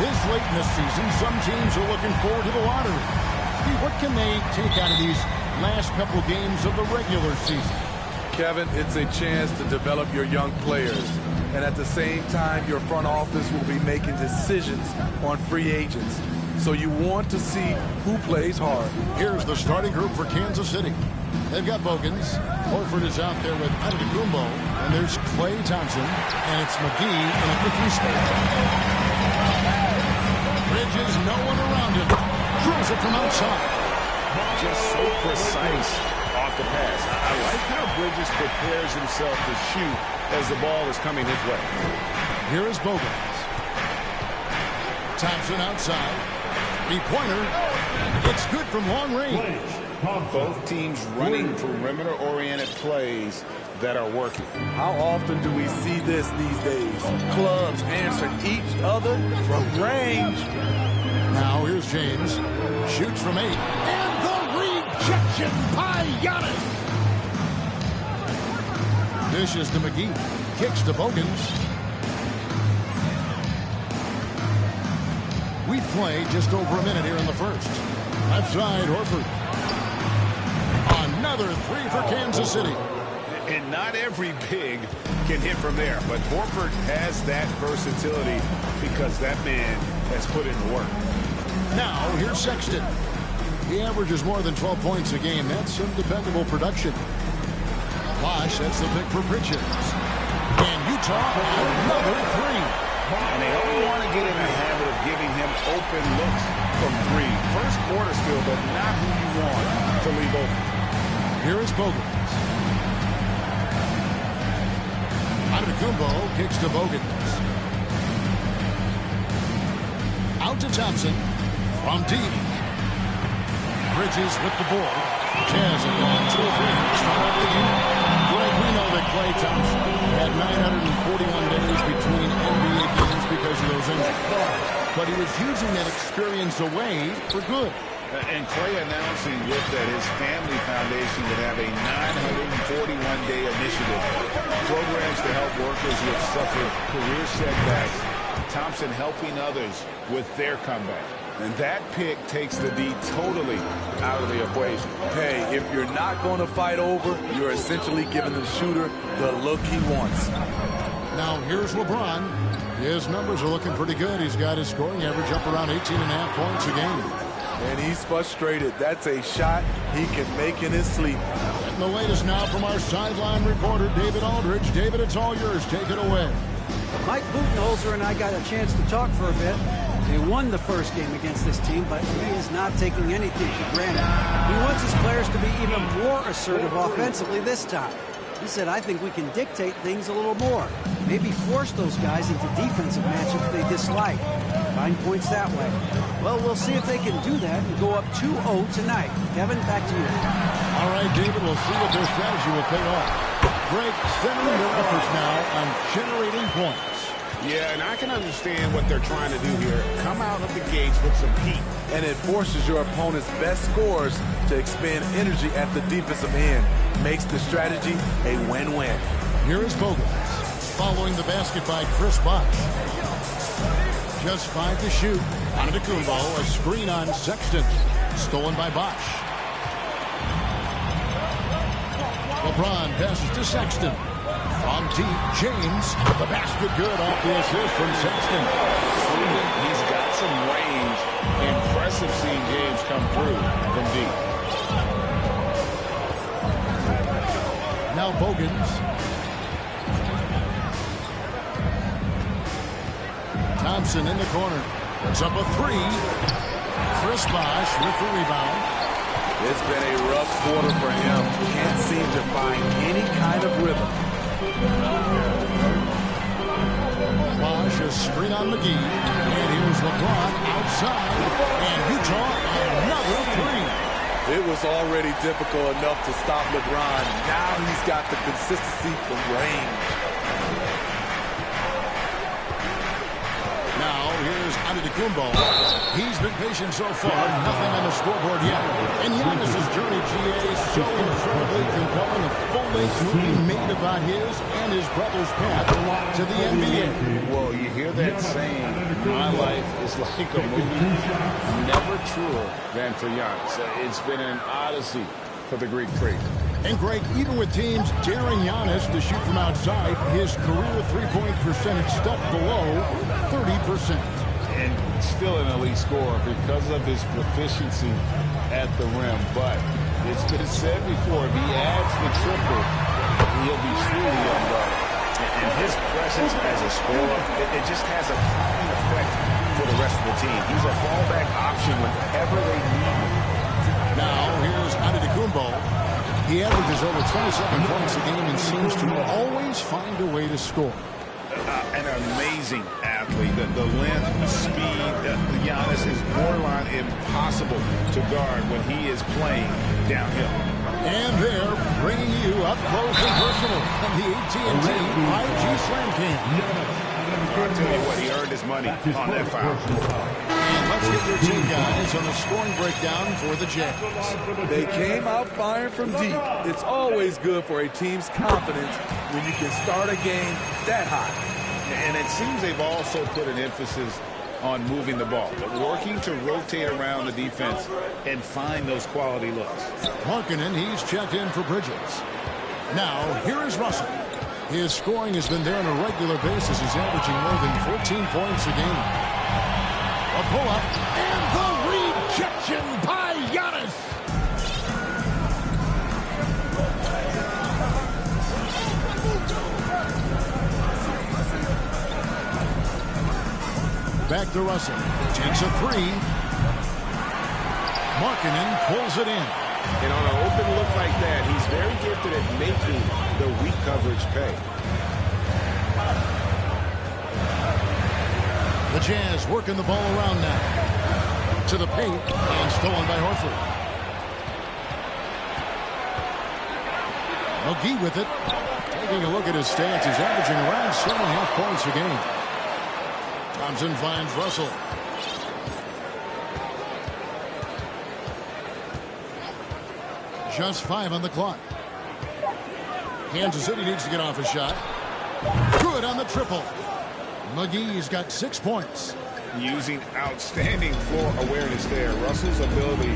This late in the season, some teams are looking forward to the lottery. Steve, what can they take out of these last couple games of the regular season? Kevin, it's a chance to develop your young players. And at the same time, your front office will be making decisions on free agents. So you want to see who plays hard. Here's the starting group for Kansas City. They've got Bogans. Horford is out there with Antetokounmpo. And there's Klay Thompson. And it's McGee in a 3 spot. Bridges, no one around him. Drills it from outside. Just so precise off the pass. I like how Bridges prepares himself to shoot as the ball is coming his way. Here is Bogans. Thompson outside. Three-pointer. It's good from long range. Both teams running perimeter-oriented plays that are working. How often do we see this these days? Clubs answer each other from range. Now here's James. Shoots from 8. And the rejection by Giannis. Dishes to McGee. Kicks to Bogans. We play just over a minute here in the first. Left side, Horford. Another 3 for Kansas City. And not every big can hit from there, but Horford has that versatility because that man has put in the work. Now, here's Sexton. He averages more than 12 points a game. That's some dependable production. Bosh, that's the pick for Bridges. And Utah, another 3. And they don't want to get in the habit of giving him open looks from 3. First quarter still, but not who you want to leave open. Here is Bogans. Antetokounmpo kicks to Bogans. Out to Thompson. From deep. Bridges with the ball. Jazz have gone 2 or 3 to start out the game. Greg, we know that Klay Thompson had 941 days between NBA games because of those injuries. But he was using that experience away for good. And Klay announcing with that his family foundation would have a 941-day initiative. Programs to help workers who have suffered career setbacks. Thompson helping others with their comeback. And that pick takes the D totally out of the equation. Hey, if you're not going to fight over, you're essentially giving the shooter the look he wants. Now here's LeBron. His numbers are looking pretty good. He's got his scoring average up around 18.5 points a game. And he's frustrated. That's a shot he can make in his sleep. And the latest now from our sideline reporter, David Aldridge. David, it's all yours. Take it away. Mike Budenholzer and I got a chance to talk for a bit. They won the first game against this team, but he is not taking anything for granted. He wants his players to be even more assertive offensively this time. He said, I think we can dictate things a little more. Maybe force those guys into defensive matchups they dislike. Find points that way. Well, we'll see if they can do that and go up 2-0 tonight. Kevin, back to you. All right, David, we'll see if their strategy will pay off. Drake centering their efforts now on generating points. Yeah, and I can understand what they're trying to do here. Come out of the gates with some heat. And it forces your opponent's best scorers to expend energy at the defensive end. Makes the strategy a win-win. Here is Bogans. Following the basket by Chris Bosh. Just 5 to shoot. Antetokounmpo, a screen on Sexton. Stolen by Bosh. LeBron passes to Sexton. From deep, James. The basket good off the assist from Sexton. He's got some range. Impressive seeing James come through from deep. Now Bogans. Thompson in the corner. Puts up a 3. Chris Bosh with the rebound. It's been a rough quarter for him. Can't seem to find any kind of rhythm. Bosh, a screen on McGee. And here's LeBron outside. And Utah, another 3. It was already difficult enough to stop LeBron. Now he's got the consistency from range. Now here's Antetokounmpo. He's been patient so far. Nothing on the scoreboard yet. And Giannis' journey, GA, so incredibly really compelling, a full-length movie made about his and his brother's path to the NBA. Well, you hear that saying, my life is like a movie, never truer than for Giannis. It's been an odyssey for the Greek freak. And Greg, even with teams daring Giannis to shoot from outside, his career three-point percentage stuck below 30%. And still an elite scorer because of his proficiency at the rim. But it's been said before, if he adds the triple, he'll be truly unguarded. And his presence as a scorer, it just has a calming effect for the rest of the team. He's a fallback option whenever they need him. Now, here's Antetokounmpo. He averages over 27 points a game and seems to always find a way to score. An amazing athlete. The length, speed, Giannis is borderline impossible to guard when he is playing downhill. And they're bringing you up close and personal from the AT&T 5G Slam Cam. I'll tell you what, he earned his money on that foul. And let's get your take, guys, on the scoring breakdown for the Jazz. They came out firing from deep. It's always good for a team's confidence when you can start a game that high. And it seems they've also put an emphasis on moving the ball, but working to rotate around the defense and find those quality looks. Markkanen, he's checked in for Bridges. Now, here is Russell. His scoring has been there on a regular basis. He's averaging more than 14 points a game. A pull-up, and the rejection by Giannis. Back to Russell. Takes a three. Markkanen pulls it in. And on an open look like that, he's very gifted at making the weak coverage pay. The Jazz working the ball around now. To the paint, and stolen by Horford. McGee with it. Taking a look at his stats, he's averaging around 7.5 points a game. Thompson finds Russell. Just 5 on the clock. Kansas City needs to get off a shot. Good on the triple. McGee's got 6 points. Using outstanding floor awareness there. Russell's ability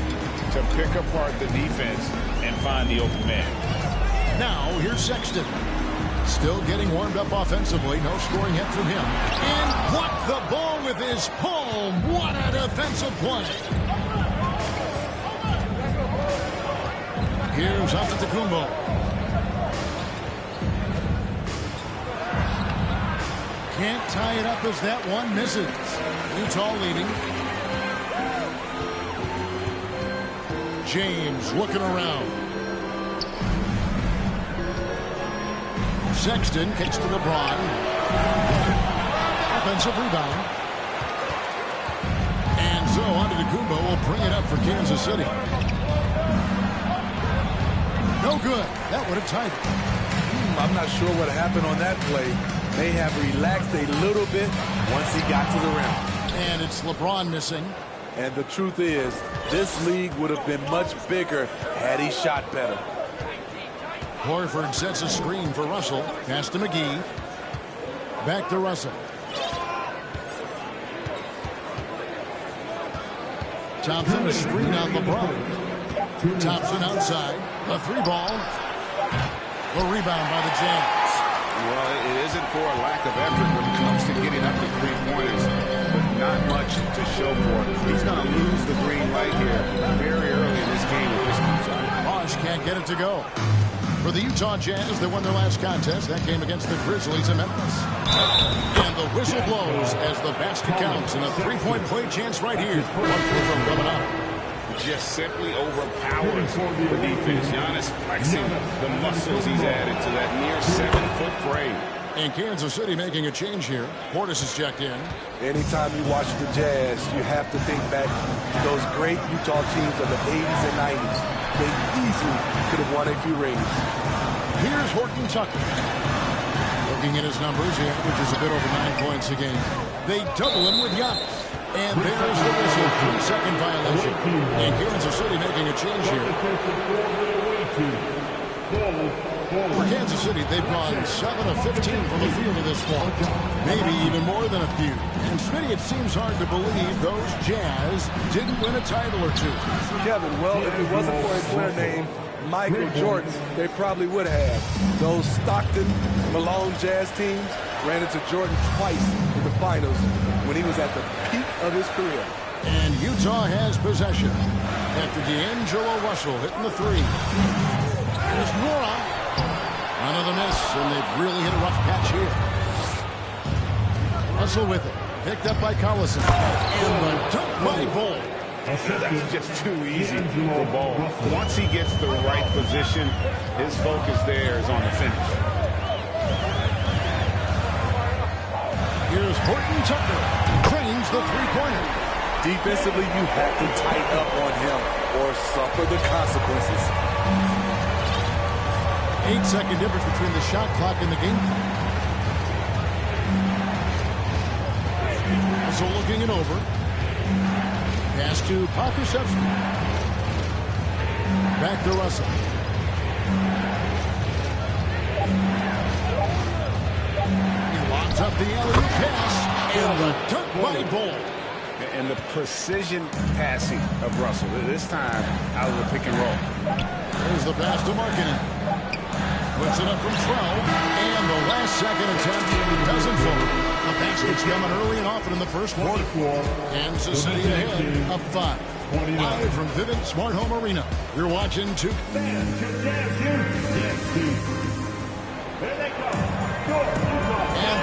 to pick apart the defense and find the open man. Now, here's Sexton. Still getting warmed up offensively. No scoring yet from him. And blocked the ball with his palm. What a defensive play. Here's Antetokounmpo. Can't tie it up as that one misses. Utah leading. James looking around. Sexton kicks to LeBron. Offensive rebound. And so Antetokounmpo will bring it up for Kansas City. No good. That would have tied it. I'm not sure what happened on that play. May have relaxed a little bit once he got to the rim. And it's LeBron missing. And the truth is, this league would have been much bigger had he shot better. Horford sets a screen for Russell. Pass to McGee. Back to Russell. Thompson a screen on LeBron. Thompson outside. A 3-ball. A rebound by the Jazz. Well, it isn't for a lack of effort when it comes to getting up to 3-pointers, but not much to show for it. He's going to lose the green light here very early in this game if this comes out. Bosch can't get it to go. For the Utah Jazz, they won their last contest. That game against the Grizzlies in Memphis. And the whistle blows as the basket counts, and a 3-point play chance right here. 1 from coming up. Just simply overpowers the defense. Giannis flexing the muscles he's added to that near 7-foot frame. And Kansas City making a change here. Portis is checked in. Anytime you watch the Jazz, you have to think back to those great Utah teams of the 80s and 90s. They easily could have won a few rings. Here's Horton Tucker. Looking at his numbers, he averages a bit over 9 points a game. They double him with Giannis. And there's the whistle. 3-second violation. And Kansas City making a change here. For Kansas City, they've gone 7 of 15 from the field at this point. Maybe even more than a few. And Smitty, it seems hard to believe those Jazz didn't win a title or two. Kevin, well, if it wasn't for a player named Michael Jordan, they probably would have. Those Stockton, Malone Jazz teams ran into Jordan twice in the finals when he was at the peak of his career. And Utah has possession after D'Angelo Russell hitting the three. Here's Nora. Another miss, and they've really hit a rough patch here. Russell with it. Picked up by Collison. And the dunk by Ball. That's just too easy for Ball. Once he gets the right position, his focus there is on the finish. Here's Horton Tucker. Drains the three-pointer. Defensively, you have to tighten up on him or suffer the consequences. 8-second difference between the shot clock and the game clock. Russell looking it over. Pass to Pokusevski. Back to Russell. He locks up the alley-oop pass. And the dunk by Ball. And the precision passing of Russell, this time out of the pick and roll. There's the pass to Markkanen. Puts it up from 12. And the last second attempt doesn't fall. The basket's coming early and often in the first quarter. Kansas City ahead of 5. Live from Vivint Smart Home Arena. You're watching two. And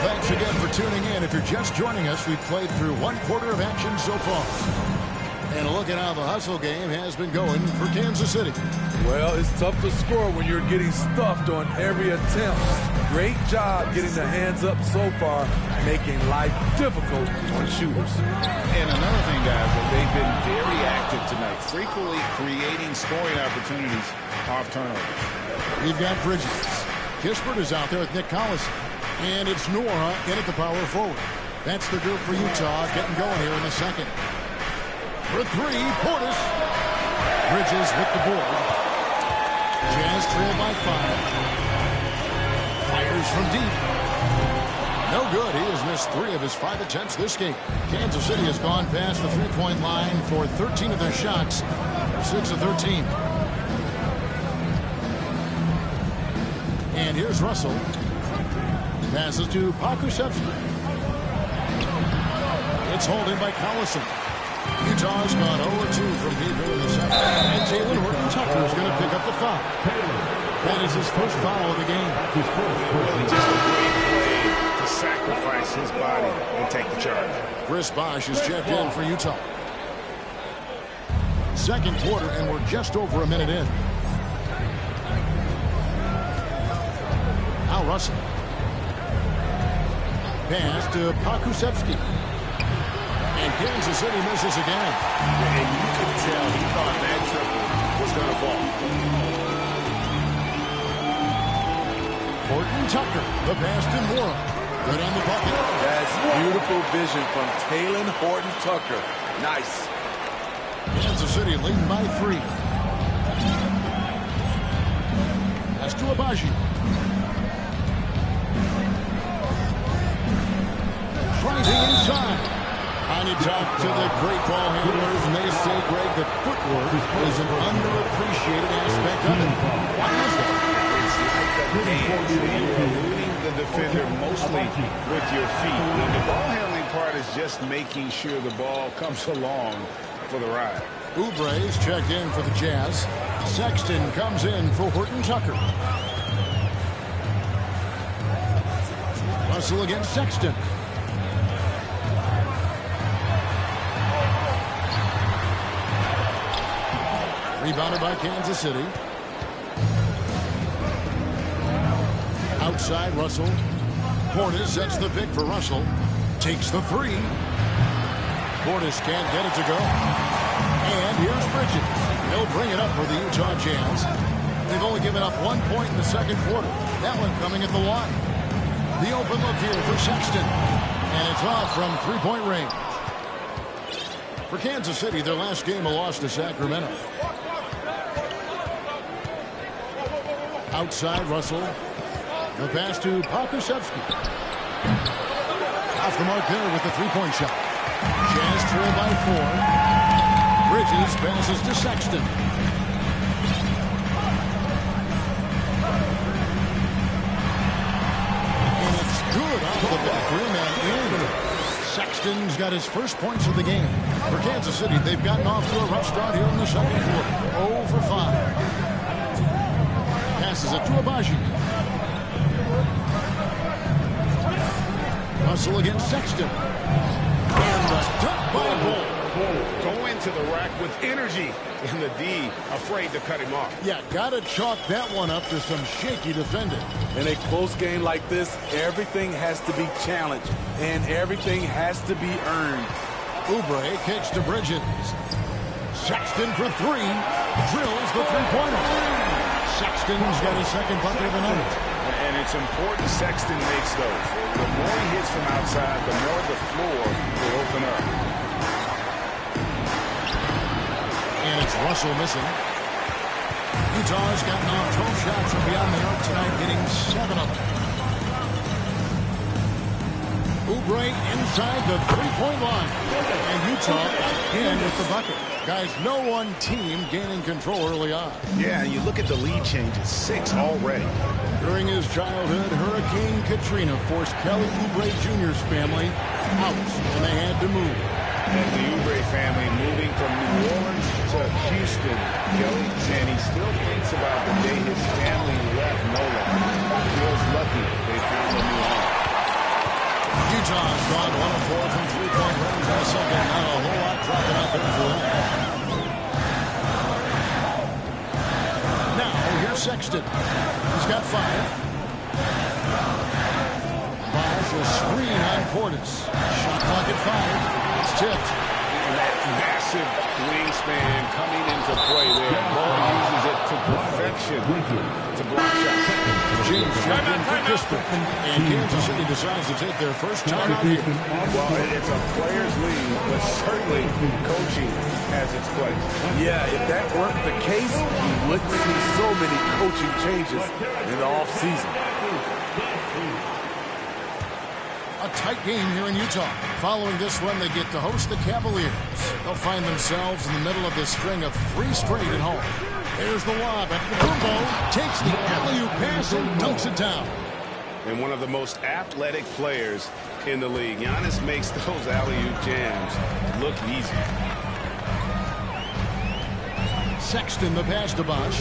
thanks again for tuning in. If you're just joining us, we've played through one quarter of action so far. And look at how the hustle game has been going for Kansas City. Well, it's tough to score when you're getting stuffed on every attempt. Great job getting the hands up so far, making life difficult on shooters. And another thing, guys, that they've been very active tonight, frequently creating scoring opportunities off turnovers. We've got Bridges. Kispert is out there with Nick Collison. And it's Nora in at the power forward. That's the group for Utah getting going here in the second. For three, Portis. Bridges with the board. Jazz trail by 5. Fires from deep. No good. He has missed 3 of his 5 attempts this game. Kansas City has gone past the three-point line for 13 of their shots. 6 of 13. And here's Russell. Passes to Pokusevski. It's holding by Collison. Utah's gone 0-2 from deep in the second. And Jalen Horton Tucker is going to pick up the foul. That is his first foul of the game. Really just a great play to sacrifice his body and take the charge. Chris Bosh is checked in for Utah. Second quarter, and we're just over a minute in. Now Russell. Pass to Pokusevski. And Kansas City misses again. And you could tell he thought that triple was going to fall. Horton Tucker, the pass to Mora. Good on the bucket. That's beautiful vision from Talen Horton Tucker. Nice. Kansas City leading by 3. Pass to Abaji. Driving inside. And you talk to the great ball handlers, and they say, Greg, that footwork is an underappreciated aspect of it. Why is that? It's like a dance. You're eluding the defender mostly with your feet. And the ball handling part is just making sure the ball comes along for the ride. Oubre's checked in for the Jazz. Sexton comes in for Horton Tucker. Russell against Sexton. Rebounded by Kansas City. Outside Russell. Portis sets the pick for Russell. Takes the 3. Portis can't get it to go. And here's Bridges. He'll bring it up for the Utah Jazz. They've only given up 1 point in the second quarter. That one coming at the line. The open look here for Sexton. And it's off from three-point range. For Kansas City, their last game a loss to Sacramento. Outside, Russell. The pass to Pokusevski. Off the mark there with the three-point shot. Jazz trail by 4. Bridges passes to Sexton. And it's good off the back rim and in. Sexton's got his first points of the game. For Kansas City, they've gotten off to a rough start here in the second quarter. 0 for 5. Passes it to Abaji. Russell against Sexton. And the dunk by Bull. Go into the rack with energy. And the D afraid to cut him off. Yeah, got to chalk that one up to some shaky defending. In a close game like this, everything has to be challenged, and everything has to be earned. Oubre kicks to Bridges. Sexton for 3. Drills the three-pointer. Sexton's got his second bucket of the night. And it's important Sexton makes those. The more he hits from outside, the more the floor will open up. And it's Russell missing. Utah's gotten off 12 shots from beyond the arc tonight, hitting 7 of them. Oubre inside the three-point line. And Utah again with the bucket. Guys, no one team gaining control early on. Yeah, you look at the lead changes. 6 already. During his childhood, Hurricane Katrina forced Kelly Oubre Jr.'s family out, and they had to move. And the Oubre family moving from New Orleans to Houston, Kelly saying he still thinks about the day his family left NOLA. He feels lucky they found a new home. Utah's gone 1 of 4 from three-point range in the second. Not a whole lot dropping out there for them. Now, here's Sexton. He's got 5. Bosch a screen on Portis. Shot clock at 5. It's tipped. And that massive wingspan coming into play there. Ball uses it to perfection to block shots. James checked in for Crispin. And Kansas City decides to take their first time out here. Well, it's a player's league, but certainly coaching has its place. Yeah, if that weren't the case, you wouldn't see so many coaching changes in the offseason. A tight game here in Utah. Following this run, they get to host the Cavaliers. They'll find themselves in the middle of this string of 3 straight at home. There's the lob, and Kumbo takes the alley-oop pass and dunks it down. And one of the most athletic players in the league. Giannis makes those alley-oop jams look easy. Sexton, the pass to Bosch.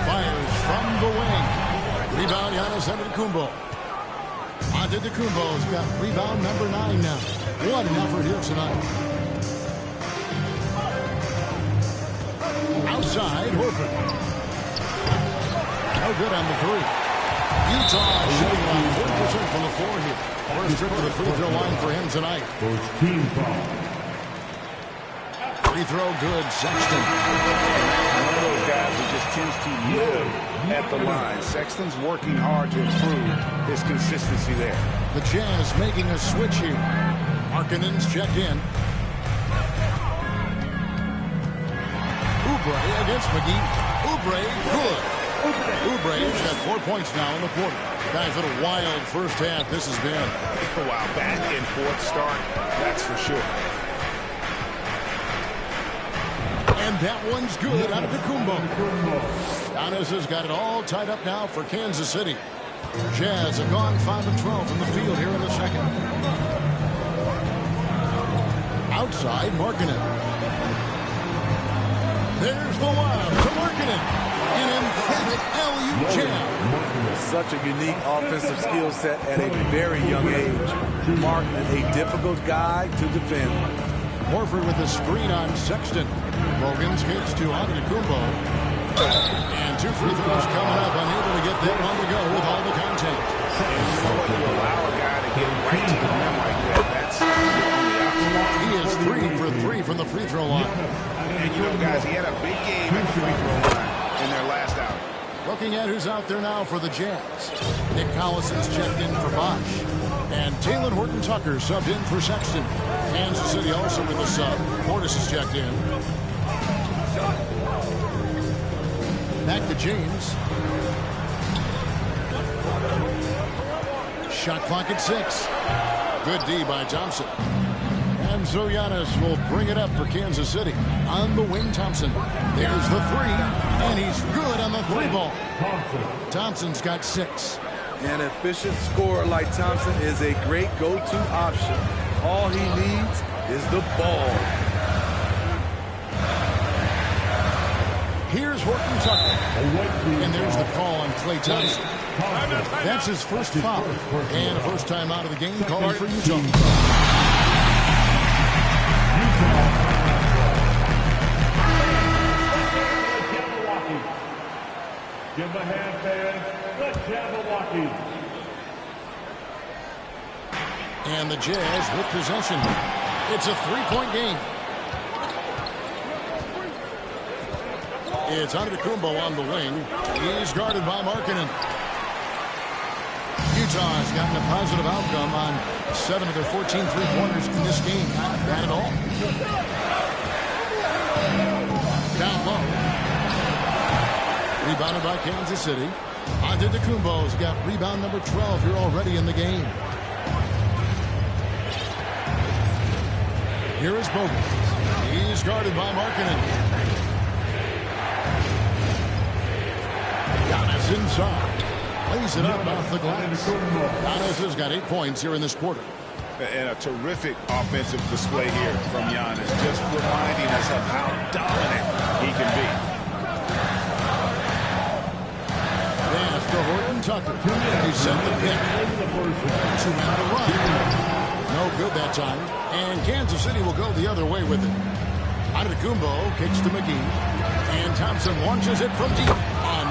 Fires from the wing. Rebound, Giannis Antetokounmpo. Antetokounmpo's got rebound number 9 now. What an effort here tonight. Outside, Horford. No good on the 3. Utah shooting around 40% from the floor here. First trip to the free throw line for him tonight. Free throw good, Sexton. One of those guys who just tends to live at the line. Sexton's working hard to improve his consistency there. The Jazz making a switch here. Markkanen's checked in. Oubre against McGee. Oubre, good. Oubre's got 4 points now in the quarter. Guys, what a wild first half this has been. Wow, back and forth start, that's for sure. And that one's good out of Antetokounmpo. Giannis has got it all tied up now for Kansas City. Jazz have gone 5 of 12 from the field here in the second. Outside, Markkanen. There's the lob to Markkanen. An emphatic alley-oop jam. Such a unique offensive skill set at a very young age. Markkanen, a difficult guy to defend. Horford with the screen on Sexton. Rogan's kicks to Antetokounmpo. And 2 free throws coming up. Unable to get that one to go with all the contact. And you know what, you allow a guy to get right to the rim like that. That's the only option. He is 3 for 3 from the free throw line. And you know, guys, he had a big game at the free throw line in their last outing. Looking at who's out there now for the Jazz. Nick Collison's checked in for Bosch. And Taylor Horton-Tucker subbed in for Sexton. Kansas City also with a sub. Portis is checked in. Back to James. Shot clock at 6. Good D by Thompson. And so Giannis will bring it up for Kansas City. On the wing, Thompson. There's the 3. And he's good on the 3-ball. Thompson's got 6. An efficient scorer like Thompson is a great go-to option. All he needs is the ball. Here's Horton Tucker. And there's the call on Klay Thompson. That's his first foul. And a first time out of the game called for Utah. Give a hand, fans. The Jabberwocky. And the Jazz with possession. It's a 3-point game. It's Antetokounmpo on the wing. He's guarded by Markkanen. Utah has gotten a positive outcome on 7 of their 14 three-pointers in this game. Not bad at all. Down low. Rebounded by Kansas City. Antetokounmpo's got rebound number 12 here already in the game. Here is Bogut. He's guarded by Markkanen. Giannis inside. Lays it up off the glass. Giannis has got 8 points here in this quarter. And a terrific offensive display here from Giannis, just reminding us of how dominant he can be. Pass to Horton Tucker. He sent the pick. 2-man to run. No good that time. And Kansas City will go the other way with it. Antetokounmpo kicks to McGee. And Thompson launches it from deep.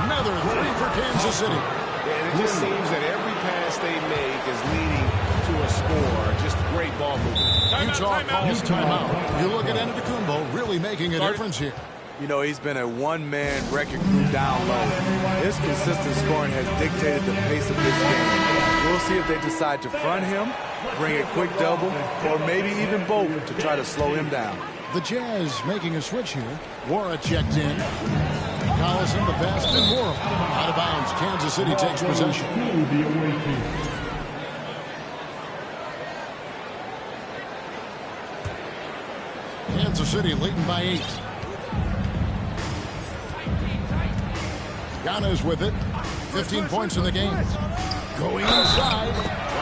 Another 3 for Kansas City. And it just seems that every pass they make is leading to a score. Just great ball movement. Utah calls timeout. You look at Antetokounmpo really making a difference here. You know, he's been a one-man wrecking crew down low. His consistent scoring has dictated the pace of this game. We'll see if they decide to front him, bring a quick double, or maybe even both to try to slow him down. The Jazz making a switch here. Wara checked in. Collison, the pass to Wara. Out of bounds. Kansas City takes possession. Kansas City leading by 8. Giannis with it. 15 points in the game. Going inside.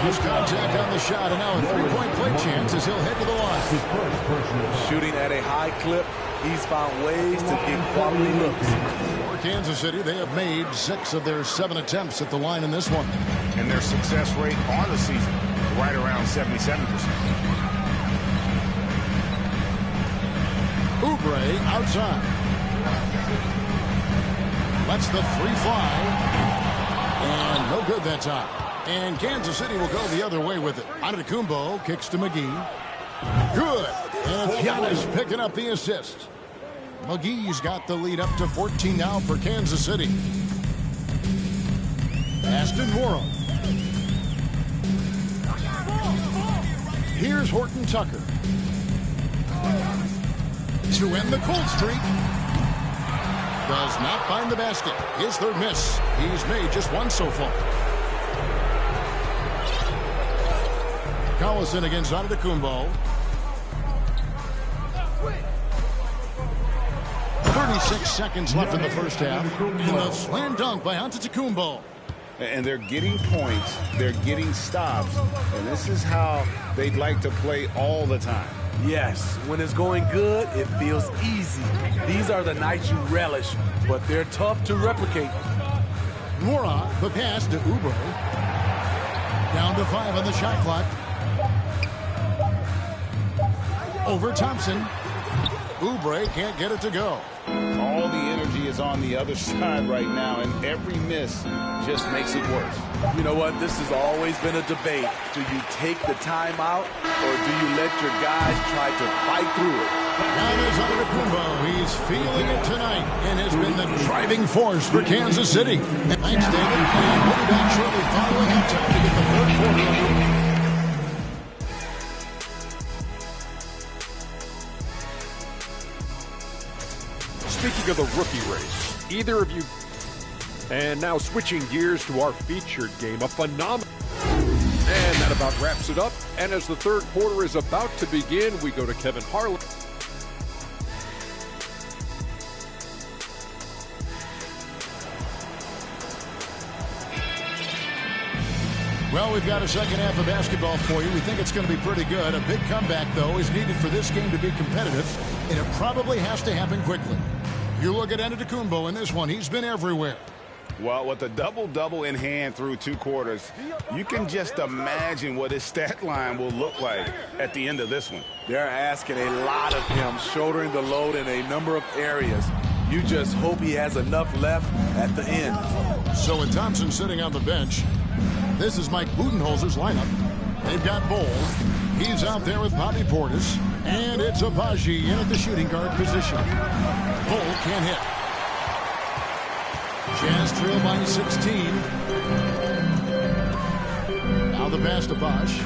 His contact on the shot, and now a 3-point play chance as he'll head to the line. Shooting at a high clip, he's found ways to get quality looks. For Kansas City, they have made 6 of their 7 attempts at the line in this one. And their success rate on the season, right around 77%. Oubre outside. Lets the 3 fly. And no good that time. And Kansas City will go the other way with it. Antetokounmpo kicks to McGee. Good. And Giannis picking up the assist. McGee's got the lead up to 14 now for Kansas City. Aston Wara. Here's Horton Tucker. To end the cold streak. Does not find the basket. His third miss. He's made just 1 so far. Collison against Antetokounmpo. 36 seconds left in the first half. And the slam dunk by Antetokounmpo. And they're getting points. They're getting stops. And this is how they'd like to play all the time. Yes, when it's going good, it feels easy. These are the nights you relish, but they're tough to replicate. Wara, the pass to Oubre. Down to 5 on the shot clock. Over Thompson. Oubre can't get it to go. All the energy is on the other side right now, and every miss just makes it worse. You know what? This has always been a debate. Do you take the timeout, or do you let your guys try to fight through it? Now there's Antetokounmpo. He's feeling it tonight and has been the driving force for Kansas City. Thanks, David. And we'll be back shortly following halftime to get the third quarter underway. Speaking of the rookie race, either of you And now switching gears to our featured game, a phenomenal. And that about wraps it up. And as the third quarter is about to begin, we go to Kevin Harlan. Well, we've got a second half of basketball for you. We think it's going to be pretty good. A big comeback, though, is needed for this game to be competitive, and it probably has to happen quickly. You look at Antetokounmpo in this one. He's been everywhere. Well, with a double-double in hand through 2 quarters, you can just imagine what his stat line will look like at the end of this one. They're asking a lot of him, shouldering the load in a number of areas. You just hope he has enough left at the end. So with Thompson sitting on the bench, this is Mike Budenholzer's lineup. They've got Bol. He's out there with Bobby Portis. And it's Abaji in at the shooting guard position. Bol can't hit. Jazz trail by 16. Now the pass to Bosh.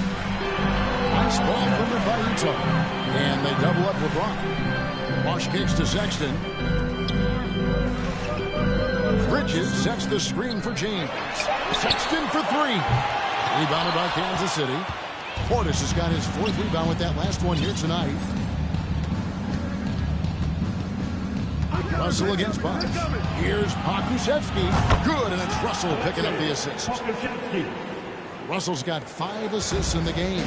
Nice ball from by Utah. And they double up LeBron. Bosh kicks to Sexton. Bridges sets the screen for James. Sexton for 3. Rebounded by Kansas City. Portis has got his 4th rebound with that last one here tonight. Russell against Bosh. Here's Pokusevski. Good, and it's Russell picking up the assist. Russell's got 5 assists in the game.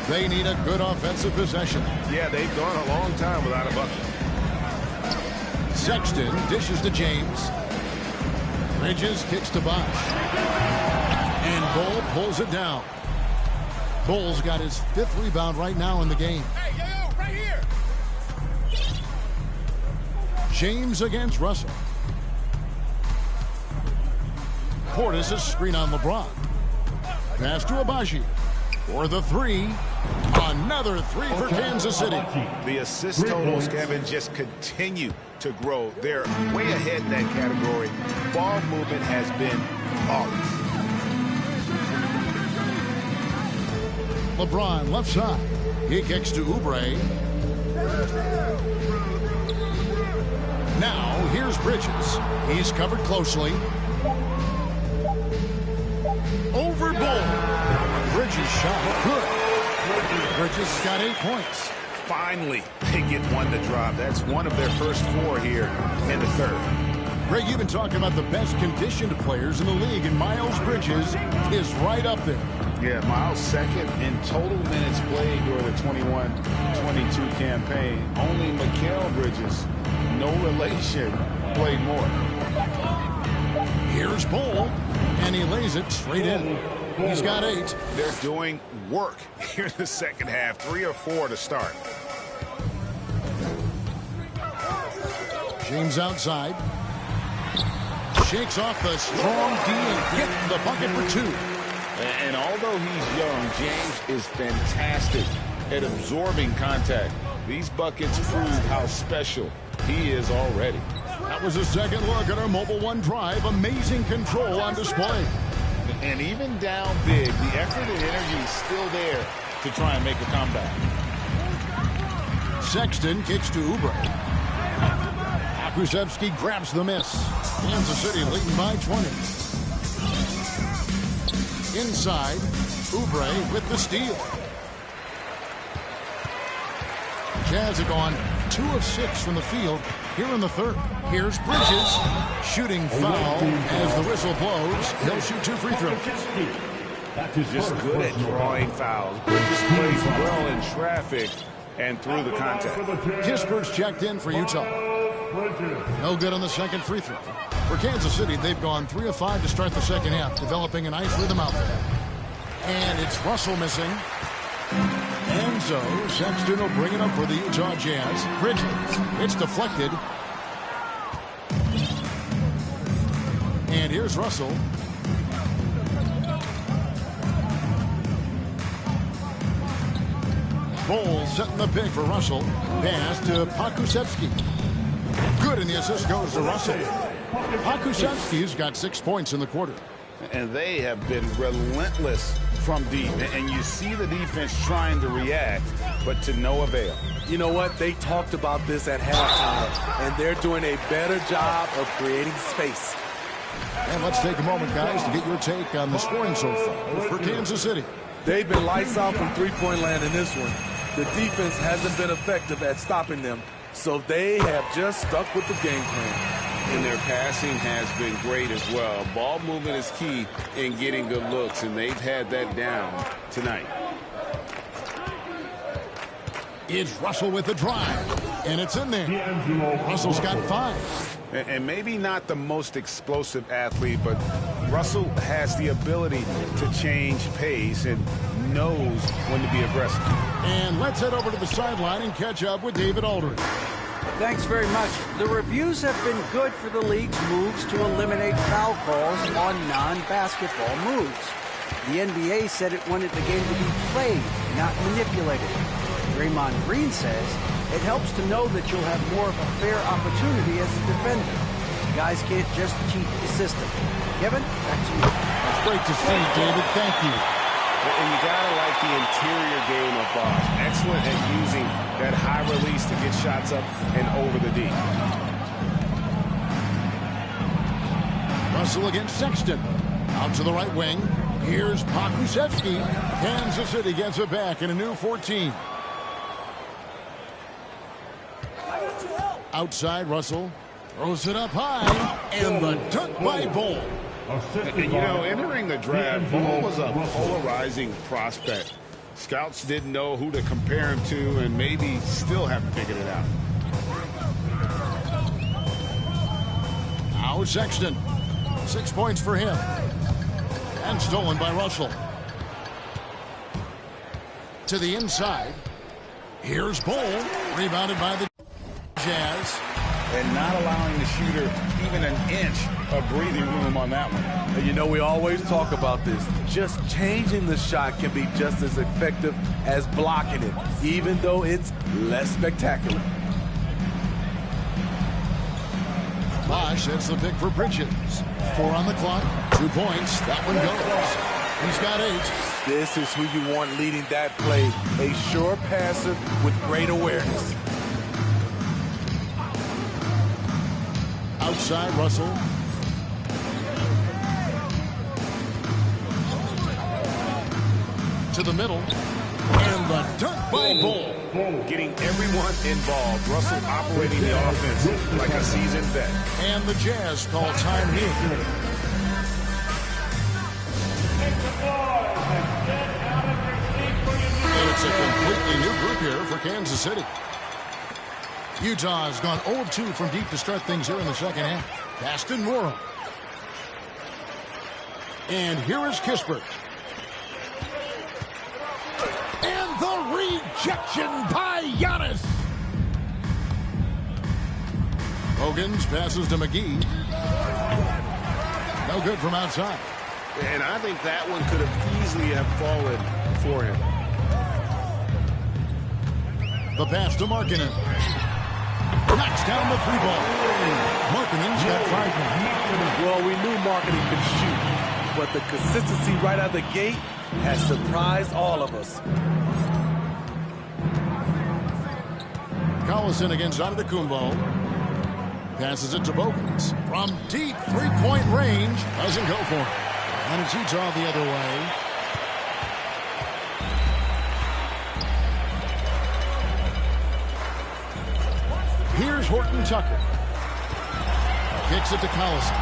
They need a good offensive possession. Yeah, they've gone a long time without a bucket. Sexton dishes to James. Bridges kicks to Bosh. And Bol pulls it down. Bol's got his 5th rebound right now in the game. Hey, yo, right here. James against Russell. Portis a screen on LeBron. Pass to Abaji. For the 3. Another 3 for Kansas City. The assist totals, Kevin, just continue to grow. They're way ahead in that category. Ball movement has been flawless. LeBron left side. He kicks to Oubre. Now here's Bridges. He's covered closely. Over Bol. Bridges shot good. Bridges got 8 points. Finally, they get one to drop. That's one of their first 4 here in the 3rd. Greg, you've been talking about the best conditioned players in the league, and Miles Bridges is right up there. Yeah, Miles 2nd in total minutes played during the 21-22 campaign. Only Mikal Bridges, no relation, played more. Here's Bol, and he lays it straight in. He's got 8. They're doing work here in the second half. 3 or 4 to start. James outside. Shakes off the strong D and gets the bucket for 2. And although he's young, James is fantastic at absorbing contact. These buckets prove how special he is already. That was a second look at our Mobile One drive. Amazing control on display. And even down big, the effort and energy is still there to try and make a comeback. Sexton kicks to Oubre. Pokusevski grabs the miss. Kansas City leading by 20. Inside, Oubre with the steal. Jazz have gone 2 of 6 from the field here in the 3rd. Here's Bridges. Shooting foul as the whistle blows. He'll shoot 2 free throws. Just good at drawing fouls. Bridges plays well in traffic and through the contact. Kisper's checked in for Utah. No good on the second free throw. For Kansas City, they've gone 3 of 5 to start the second half, developing a nice rhythm out there. And it's Russell missing. And so Sexton will bring it up for the Utah Jazz. Bridges. It's deflected. And here's Russell. Bol setting the pick for Russell. Pass to Pokusevski. Good, and the assist goes to Russell. Pokusevski's got 6 points in the quarter. And they have been relentless from deep. And you see the defense trying to react, but to no avail. You know what? They talked about this at halftime, and they're doing a better job of creating space. And let's take a moment, guys, to get your take on the scoring so far for Kansas City. They've been lights out from three-point land in this one. The defense hasn't been effective at stopping them, so they have just stuck with the game plan. And their passing has been great as well. Ball movement is key in getting good looks, and they've had that down tonight. It's Russell with the drive, and it's in there. Russell's got 5. And maybe not the most explosive athlete, but Russell has the ability to change pace and knows when to be aggressive. And let's head over to the sideline and catch up with David Aldridge. Thanks very much. The reviews have been good for the league's moves to eliminate foul calls on non-basketball moves. The NBA said it wanted the game to be played, not manipulated. Draymond Green says it helps to know that you'll have more of a fair opportunity as a defender. Guys can't just cheat the system. Kevin, back to you. That's great to see, David. Thank you. And you gotta like the interior game of Bosch. Excellent at using that high release to get shots up and over the D. Russell against Sexton. Out to the right wing. Here's Pokusevski. Kansas City gets it back in a new 14. Outside, Russell throws it up high, and the dunk by Bol. And, you know, entering the draft, Bol was a polarizing prospect. Scouts didn't know who to compare him to, and maybe still haven't figured it out. Now Sexton. 6 points for him. And stolen by Russell. To the inside. Here's Bol. Rebounded by the Jazz. And not allowing the shooter even an inch of breathing room on that one. And you know, we always talk about this. Just changing the shot can be just as effective as blocking it, even though it's less spectacular. Bosch, that's the pick for Bridges. 4 on the clock. 2 points. That one goes. He's got 8. This is who you want leading that play. A sure passer with great awareness. Outside, Russell. To the middle. And the dunk by Bol. Getting everyone involved. Russell operating the offense like a seasoned vet. And the Jazz call time here. And it's a completely new group here for Kansas City. Utah's gone 0-2 from deep to start things here in the second half. Baston Morrow. And here is Kispert. And the rejection by Giannis. Hogan's passes to McGee. No good from outside. And I think that one could have easily have fallen for him. The pass to Markkanen. Knocks down the 3-ball. Markkanen's got 5 now. Well, we knew Markkanen could shoot, but the consistency right out the gate has surprised all of us. Collison against Antetokounmpo. Passes it to Bogans. From deep 3-point range. Doesn't go for it. And it's Utah the other way. Here's Horton Tucker. Kicks it to Collison.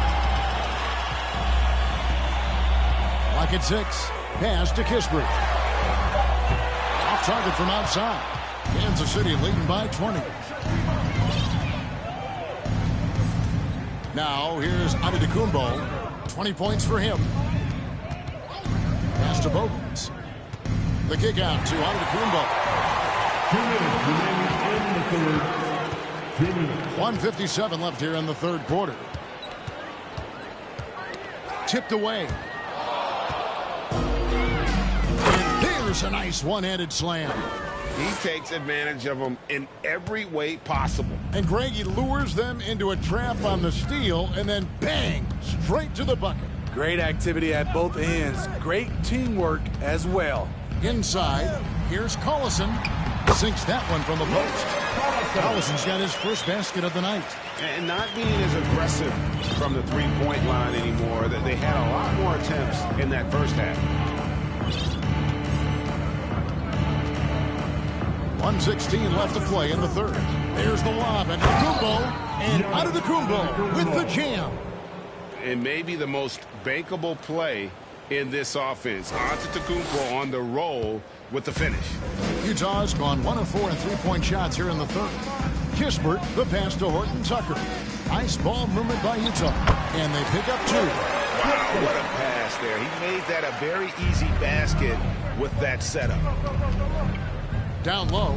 Lock at 6. Pass to Kispert. Off target from outside. Kansas City leading by 20. Now here's Antetokounmpo. 20 points for him. Pass to Bogans. The kick out to Antetokounmpo. 2 minutes remaining in the third. 1:57 left here in the third quarter. Tipped away. And there's a nice one-handed slam. He takes advantage of them in every way possible. And Greg, he lures them into a trap on the steal, and then bang, straight to the bucket. Great activity at both ends. Great teamwork as well. Inside, here's Collison. Sinks that one from the post. Collison's got his first basket of the night. And not being as aggressive from the three-point line anymore. They had a lot more attempts in that first half. 1:16 left to play in the third. There's the lob, and Antetokounmpo, and Antetokounmpo with the jam. And maybe the most bankable play in this offense. Antetokounmpo on the roll with the finish. Utah's gone 1 of 4 in three-point shots here in the third. Kispert, the pass to Horton Tucker. Nice ball movement by Utah, and they pick up 2. Wow, what a pass there. He made that a very easy basket with that setup. Down low.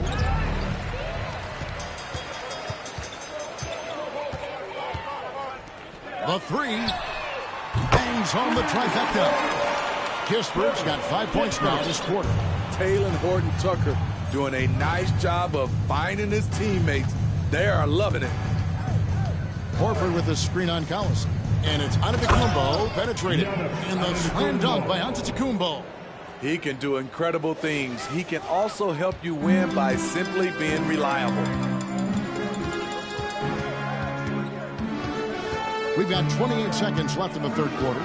The 3. Bangs home the trifecta. Kispert's got 5 points now this quarter. Taylor Horton Tucker doing a nice job of finding his teammates. They are loving it. Horford with the screen on Collison. And it's Antetokounmpo penetrated. And the slam dunk by Antetokounmpo. He can do incredible things. He can also help you win by simply being reliable. We've got 28 seconds left in the third quarter.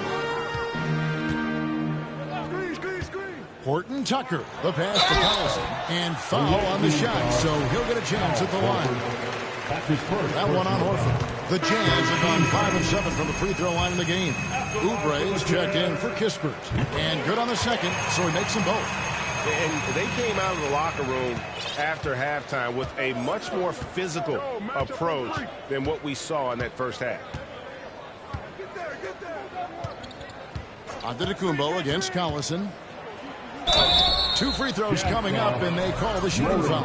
Horton Tucker, the pass to Collison, and foul on the shot, so he'll get a chance at the line. That one on Horford. The Jazz have gone 5 of 7 from the free throw line in the game. Oubre is checked in for Kispert, and good on the second, so he makes them both. And they came out of the locker room after halftime with a much more physical approach than what we saw in that first half. Antetokounmpo against Collison. 2 free throws coming up, and they call the shooting foul.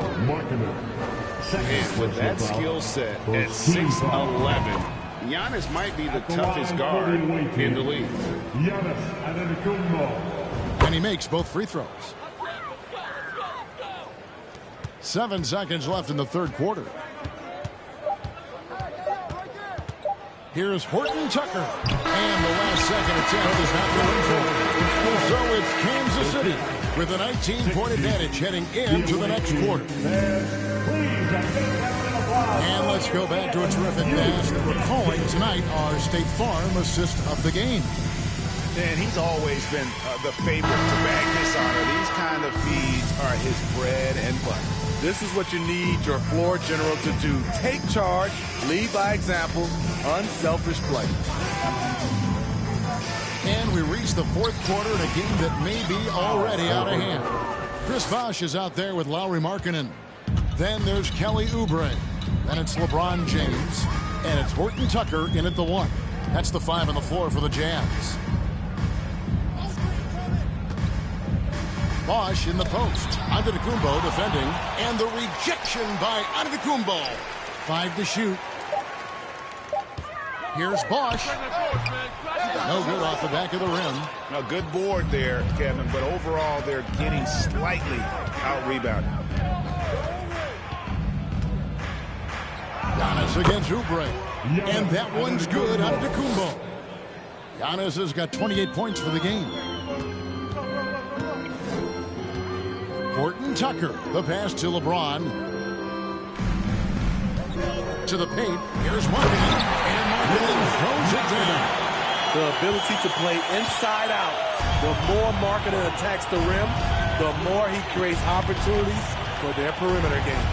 And with that skill set at 6'11", Giannis might be the toughest guard in the league. And he makes both free throws. 7 seconds left in the third quarter. Here's Horton Tucker. And the last second attempt is not going for. So it's Kansas City with a 19-point advantage heading into the next quarter. And let's go back to a terrific pass that we're calling tonight our State Farm assist of the game. And he's always been the favorite to bag this honor. These kind of feeds are his bread and butter. This is what you need your floor general to do. Take charge, lead by example, unselfish play. And we reach the fourth quarter in a game that may be already out of hand. Chris Bosh is out there with Lauri Markkanen. Then there's Kelly Oubre. Then it's LeBron James. And it's Horton Tucker in at the 1. That's the 5 on the floor for the Jazz. Bosh in the post. Antetokounmpo defending. And the rejection by Antetokounmpo. 5 to shoot. Here's Bosh. No good off the back of the rim. A good board there, Kevin, but overall they're getting slightly out-rebounded. Giannis against Oubre. And that one's good. Antetokounmpo. Giannis has got 28 points for the game. Horton Tucker, the pass to LeBron. To the paint, here's Markkanen, and Markkanen throws it down. The ability to play inside out. The more Markkanen attacks the rim, the more he creates opportunities for their perimeter game.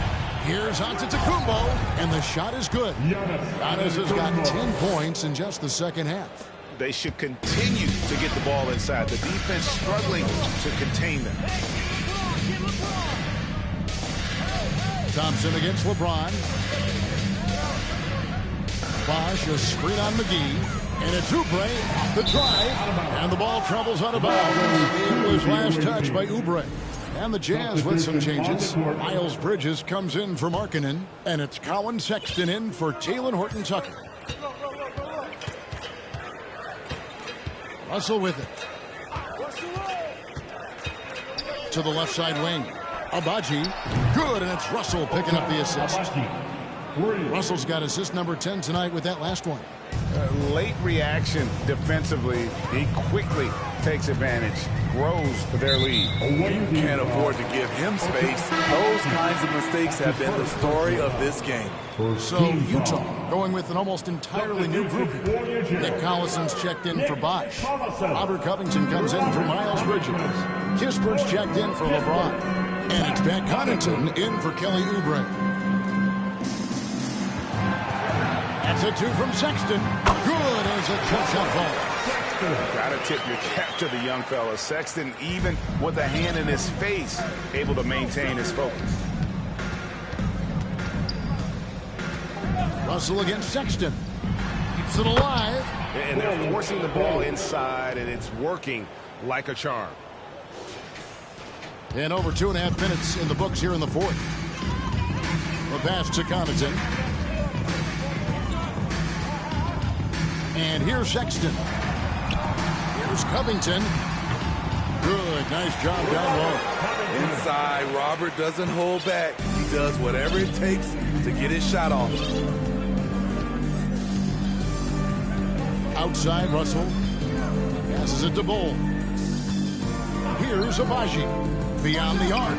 Here's Antetokounmpo, and the shot is good. Giannis has got 10 points in just the second half. They should continue to get the ball inside. The defense struggling to contain them. Thompson against LeBron. Bosh, a screen on McGee. And it's Oubre off the drive. And the ball travels out of bounds. It was last touched by Oubre. And the Jazz with some changes. Miles Bridges comes in for Markkanen. And it's Colin Sexton in for Taylor Horton Tucker. Russell with it. To the left side wing. Abaji, good, and it's Russell picking up the assist. Russell's got assist number 10 tonight with that last one. Late reaction defensively. He quickly takes advantage, grows their lead. You can't afford to give him space. Those kinds of mistakes have been the story of this game. So Utah going with an almost entirely new group here. Nick Collison's checked in for Bosch. Robert Covington comes in for Miles Bridges. Kispert's checked in for LeBron. And it's Pat Connaughton in for Kelly Oubre. That's a 2 from Sexton. Good as a jump shot ball. Gotta tip your cap to the young fella. Sexton, even with a hand in his face, able to maintain his focus. Russell against Sexton. Keeps it alive. And they're forcing the ball inside, and it's working like a charm. And over 2.5 minutes in the books here in the fourth. The pass to Connaughton. And here's Sexton. Here's Covington. Good. Nice job down low. Inside, Robert doesn't hold back. He does whatever it takes to get his shot off. Outside, Russell. Passes it to Bull. Here's Abaji. Beyond the arc.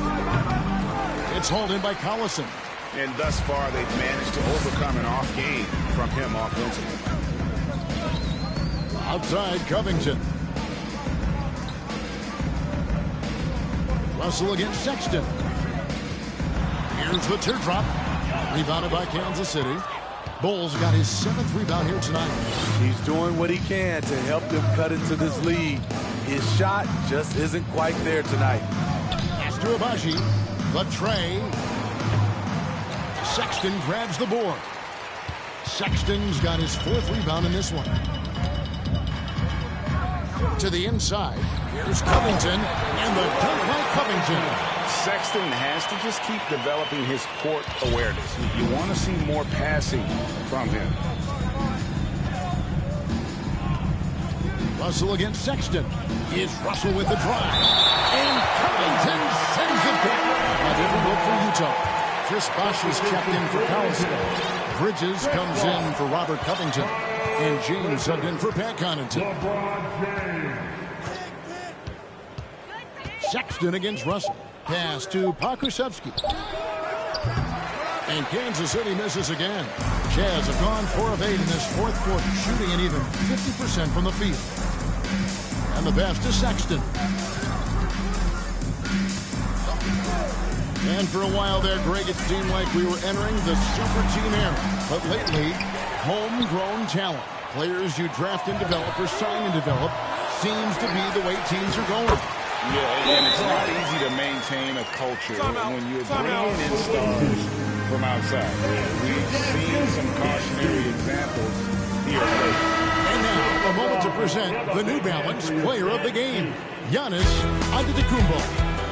It's hauled in by Collison. And thus far, they've managed to overcome an off game from him offensively. Outside, Covington. Russell against Sexton. Here's the teardrop. Rebounded by Kansas City. Bull's got his 7th rebound here tonight. He's doing what he can to help them cut into this lead. His shot just isn't quite there tonight. Pass to Abaji. The tray. Sexton grabs the board. Sexton's got his 4th rebound in this one. To the inside. Here's Covington. And the dunk by Covington. Sexton has to just keep developing his court awareness. You want to see more passing from him. Russell against Sexton. Is Russell with the drive. And Covington sends it back. A different look for Utah. Chris Bosh is checked in for Collison. Bridges comes in for Robert Covington. And James subbed in for Pat Connaughton. Sexton against Russell. Pass to Pokusevski. And Kansas City misses again. Jazz have gone 4 of 8 in this fourth quarter, shooting an even 50% from the field. And the pass to Sexton. And for a while there, Greg, it seemed like we were entering the super team era. But lately, homegrown talent, players you draft and develop or sign and develop, seems to be the way teams are going. Yeah, and it's not easy to maintain a culture when you're bringing in stars from outside. We've seen some cautionary examples here lately. And now, a moment to present the New Balance Player of the Game, Giannis Antetokounmpo.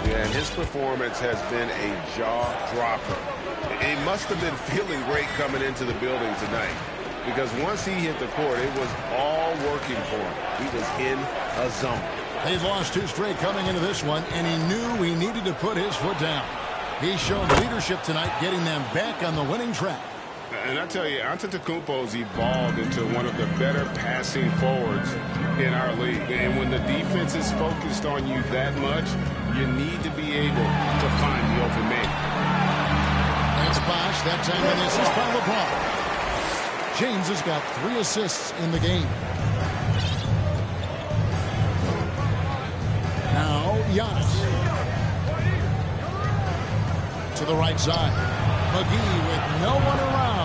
Yeah, and his performance has been a jaw-dropper. He must have been feeling great coming into the building tonight, because once he hit the court, it was all working for him. He was in a zone. He's lost 2 straight coming into this one, and he knew he needed to put his foot down. He's shown leadership tonight, getting them back on the winning track. And I tell you, Antetokounmpo's evolved into one of the better passing forwards in our league. And when the defense is focused on you that much, you need to be able to find the open man. That's Bosh. That time on this is by LeBron. James has got 3 assists in the game. Now, Giannis. To the right side. McGee with no one around.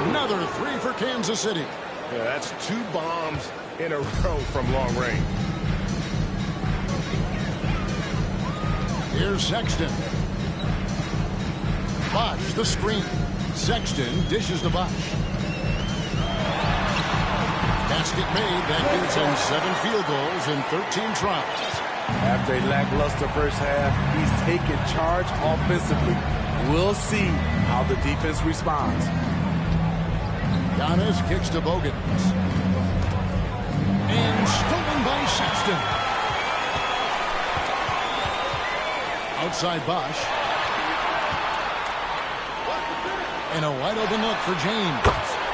Another 3 for Kansas City. Yeah, that's 2 bombs in a row from long range. Here's Sexton. Bosh, the screen. Sexton dishes to Bosh. Basket made. That gives him 7 field goals in 13 tries. After a lackluster first half, he's taken charge offensively. We'll see how the defense responds. Giannis kicks to Bogut. And stolen by Sexton. Outside Bosh. And a wide open look for James.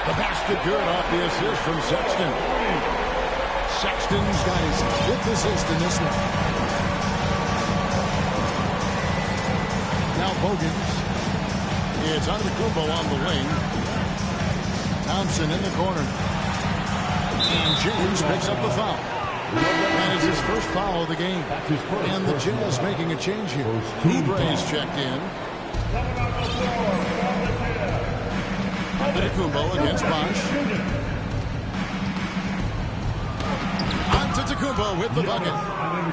The pass to it good off the assist from Sexton. Sexton's got his 5th assist in this one. Now Bogans. It's Antetokounmpo on the wing. Thompson in the corner. And James picks up the foul. That is his first foul of the game. And the Jazz making a change here. Oubre's checked in. Antetokounmpo against Bosch. Antetokounmpo with the bucket.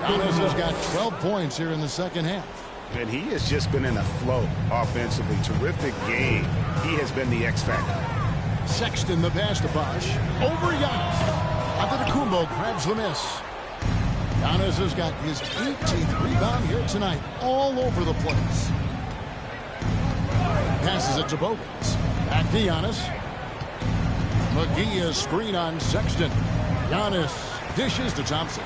Giannis has got 12 points here in the second half. And he has just been in a flow offensively. Terrific game. He has been the X factor. Sexton the pass to Bosch. Over Giannis. Antetokounmpo grabs the miss. Giannis has got his 18th rebound here tonight. All over the place. Passes it to Bogans. Back to Giannis. McGee is screen on Sexton. Giannis dishes to Thompson.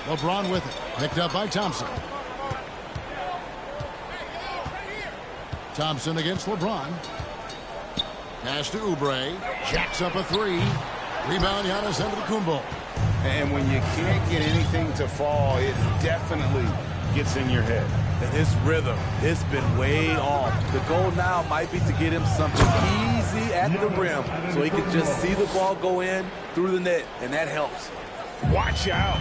LeBron with it. Picked up by Thompson. Thompson against LeBron. Pass to Oubre. Jacks up a 3. Rebound Giannis Antetokounmpo. And when you can't get anything to fall, it definitely gets in your head. And his rhythm, it's been way off. The goal now might be to get him something easy at the rim so he can just see the ball go in through the net, and that helps. Watch out.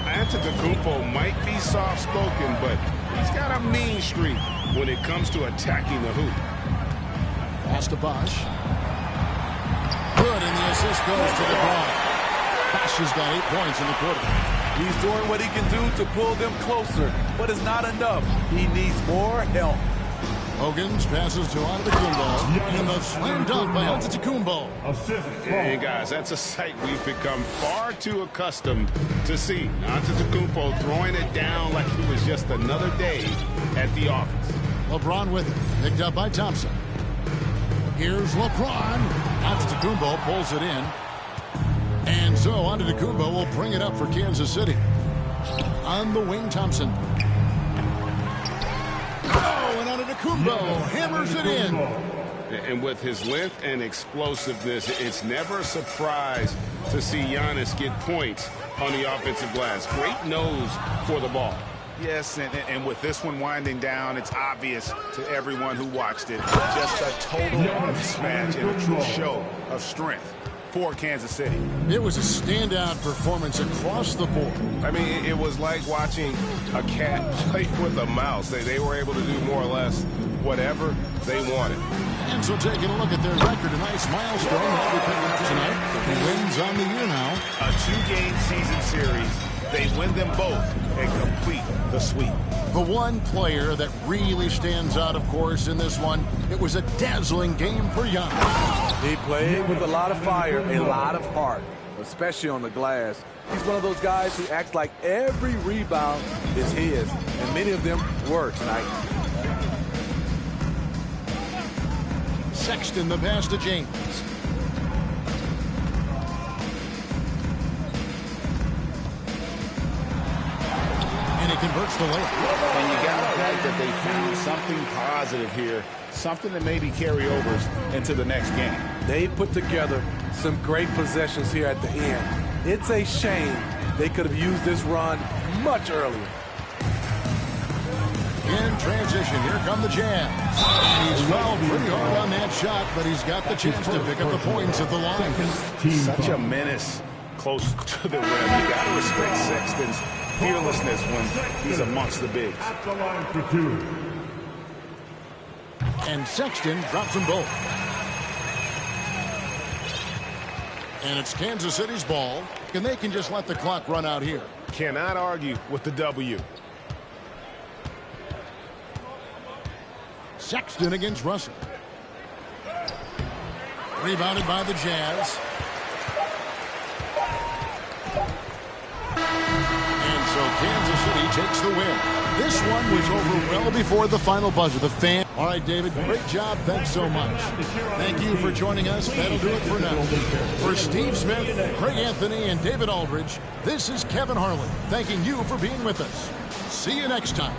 Antetokounmpo might be soft-spoken, but he's got a mean streak when it comes to attacking the hoop. Pass to Bosch. Good, and the assist goes to LeBron. Bosch has got 8 points in the quarter. He's doing what he can do to pull them closer, but it's not enough. He needs more help. Bogans passes to Antetokounmpo, and the slam dunk by Antetokounmpo. Hey, guys, that's a sight we've become far too accustomed to see. Antetokounmpo throwing it down like it was just another day at the office. LeBron with it, picked up by Thompson. Here's LeBron. Antetokounmpo pulls it in. And so Antetokounmpo will bring it up for Kansas City. On the wing, Thompson. Oh, and Antetokounmpo hammers it in. And with his length and explosiveness, it's never a surprise to see Giannis get points on the offensive glass. Great nose for the ball. Yes, and with this one winding down, it's obvious to everyone who watched it. Just a total mismatch and a true show of strength for Kansas City. It was a standout performance across the board. I mean, it was like watching a cat play with a mouse. They were able to do more or less whatever they wanted. And so taking a look at their record, a nice milestone they'll be picking up tonight. The wins on the year now. A 2-game season series. They win them both and complete the sweep. The one player that really stands out, of course, in this one, it was a dazzling game for Giannis. He played with a lot of fire, a lot of heart, especially on the glass. He's one of those guys who acts like every rebound is his, and many of them were tonight. Sexton the pass to James. And he converts the layup. And you got to think that they found something positive here, something that maybe carry overs into the next game. They put together some great possessions here at the end. It's a shame they could have used this run much earlier. In transition, here come the Jazz. He's fouled pretty hard on that shot, but he's got the chance to pick up the points at the line. Such a menace close to the rim. You got to respect Sexton's fearlessness when he's amongst the bigs. At the line for 2. And Sexton drops them both. And it's Kansas City's ball, and they can just let the clock run out here. Cannot argue with the W. Sexton against Russell. Rebounded by the Jazz. And so Kansas City takes the win. This one was over well before the final buzzer. The fan. All right, David, great job. Thanks so much. Thank you for joining us. That'll do it for now. For Steve Smith, Craig Anthony, and David Aldridge, this is Kevin Harlan thanking you for being with us. See you next time.